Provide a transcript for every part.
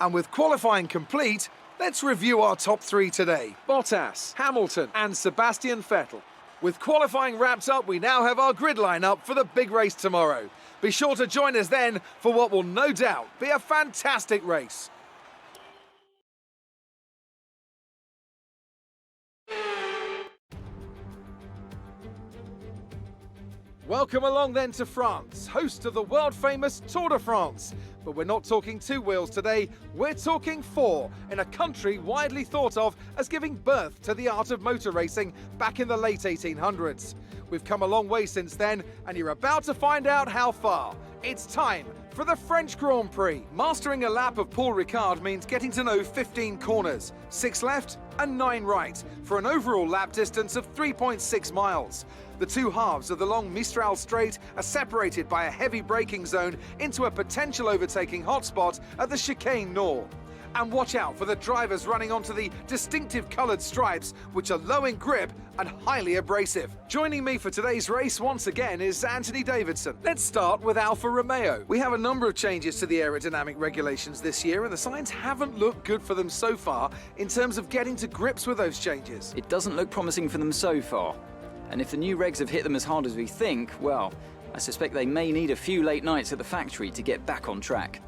And with qualifying complete, let's review our top three today. Bottas, Hamilton and Sebastian Vettel. With qualifying wrapped up, we now have our grid lineup for the big race tomorrow. Be sure to join us then for what will no doubt be a fantastic race. Welcome along then to France, host of the world-famous Tour de France. But we're not talking two wheels today, we're talking four, in a country widely thought of as giving birth to the art of motor racing back in the late 1800s. We've come a long way since then, and you're about to find out how far. It's time for the French Grand Prix. Mastering a lap of Paul Ricard means getting to know 15 corners, 6 left and 9 right, for an overall lap distance of 3.6 miles. The two halves of the long Mistral Straight are separated by a heavy braking zone into a potential overtaking hotspot at the Chicane Nord. And watch out for the drivers running onto the distinctive coloured stripes, which are low in grip and highly abrasive. Joining me for today's race once again is Anthony Davidson. Let's start with Alfa Romeo. We have a number of changes to the aerodynamic regulations this year, and the signs haven't looked good for them so far in terms of getting to grips with those changes. It doesn't look promising for them so far. And if the new regs have hit them as hard as we think, well, I suspect they may need a few late nights at the factory to get back on track.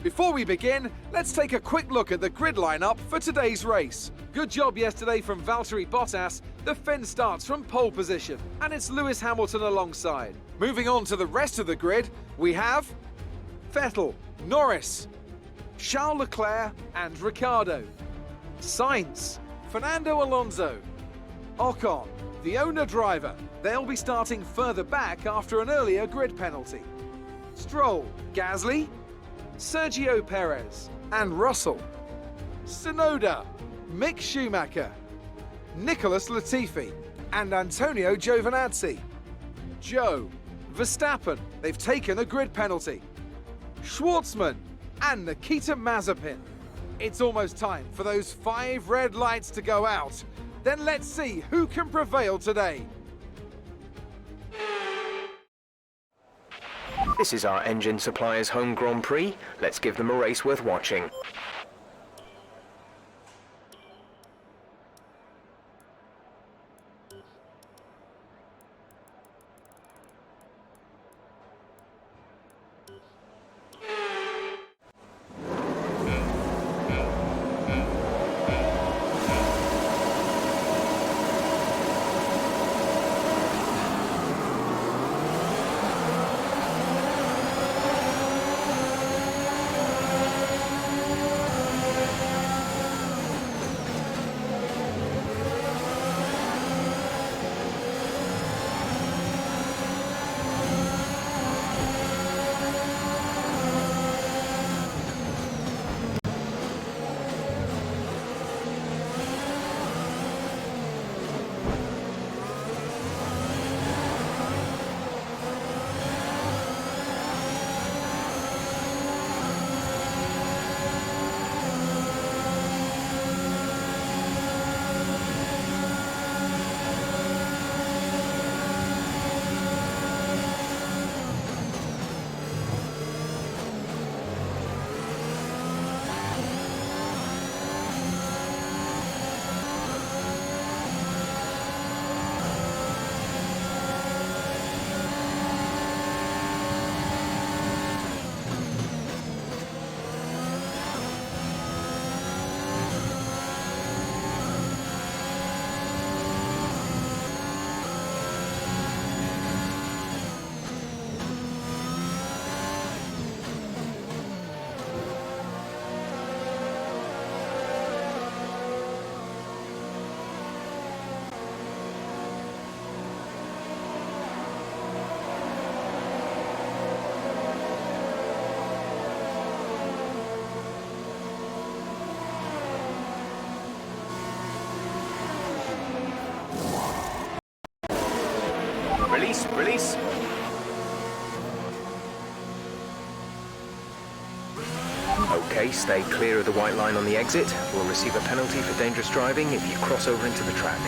Before we begin, let's take a quick look at the grid lineup for today's race. Good job yesterday from Valtteri Bottas. The Finn starts from pole position, and it's Lewis Hamilton alongside. Moving on to the rest of the grid, we have Vettel, Norris, Charles Leclerc and Ricciardo, Sainz, Fernando Alonso, Ocon, the owner driver. They'll be starting further back after an earlier grid penalty. Stroll, Gasly, Sergio Perez and Russell, Tsunoda, Mick Schumacher, Nicholas Latifi and Antonio Giovinazzi, Joe, Verstappen, they've taken a grid penalty, Schwartzman and Nikita Mazepin. It's almost time for those 5 red lights to go out. Then let's see who can prevail today. This is our engine supplier's home Grand Prix. Let's give them a race worth watching. Release. Okay, stay clear of the white line on the exit. We'll receive a penalty for dangerous driving if you cross over into the track.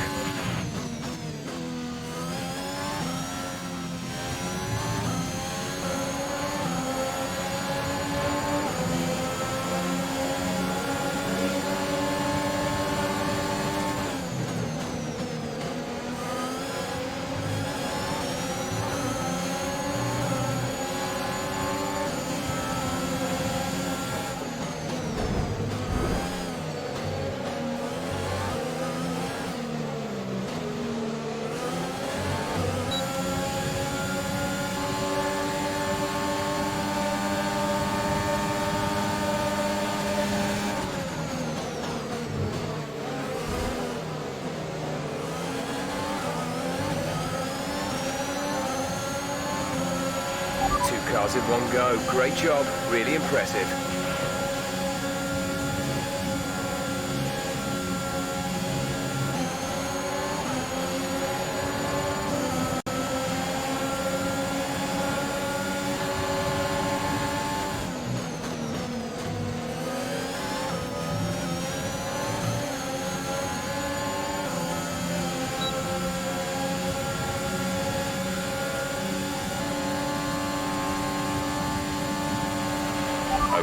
cars in one go. Great job. Really impressive.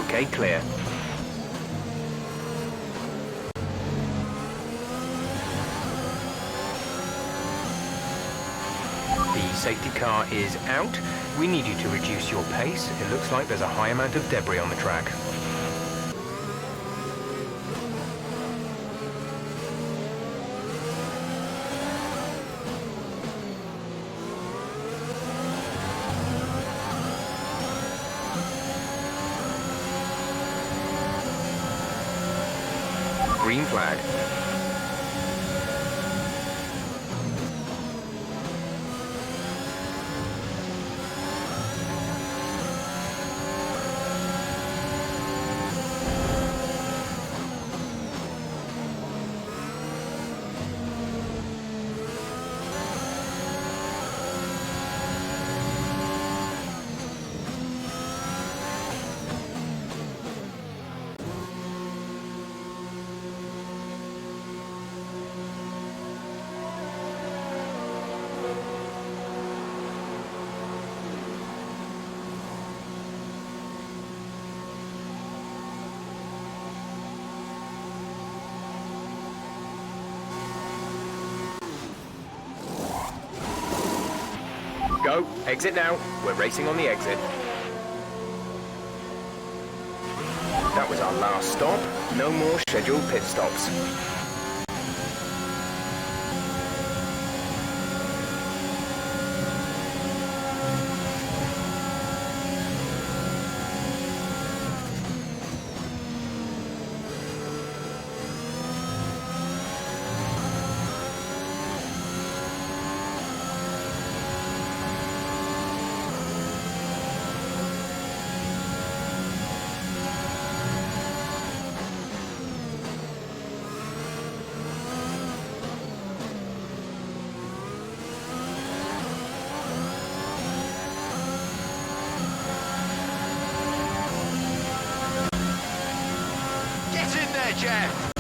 Okay, clear. The safety car is out. We need you to reduce your pace. It looks like there's a high amount of debris on the track. Green flag. Go. Exit now. We're racing on the exit. That was our last stop. No more scheduled pit stops. Jeff.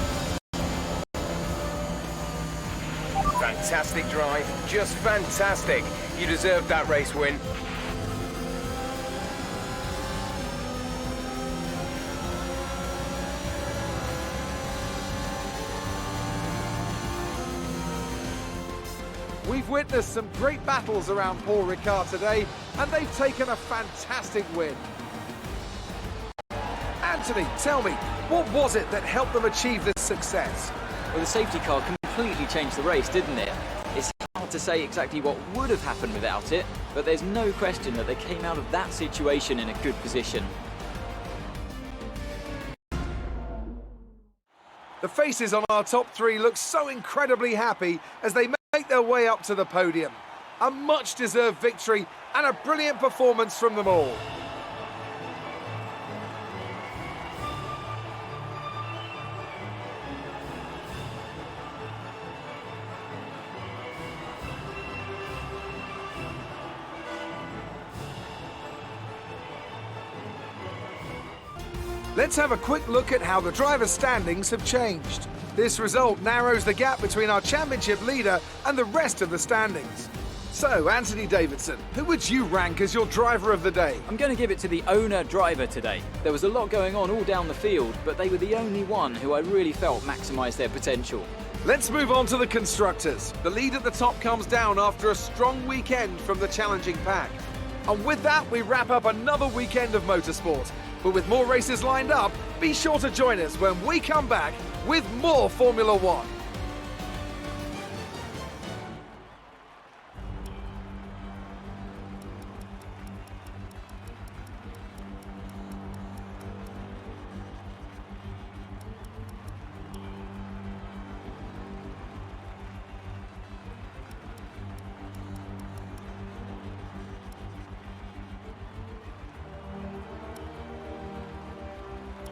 Fantastic drive. Just fantastic. You deserved that race win. We've witnessed some great battles around Paul Ricard today, and they've taken a fantastic win. Anthony, tell me, what was it that helped them achieve this success? Well, the safety car completely changed the race, didn't it? It's hard to say exactly what would have happened without it, but there's no question that they came out of that situation in a good position. The faces on our top three look so incredibly happy as they make their way up to the podium. A much-deserved victory and a brilliant performance from them all. Let's have a quick look at how the driver standings have changed. This result narrows the gap between our championship leader and the rest of the standings. So, Anthony Davidson, who would you rank as your driver of the day? I'm going to give it to the owner-driver today. There was a lot going on all down the field, but they were the only one who I really felt maximised their potential. Let's move on to the constructors. The lead at the top comes down after a strong weekend from the challenging pack. And with that, we wrap up another weekend of motorsport. But with more races lined up, be sure to join us when we come back with more Formula One.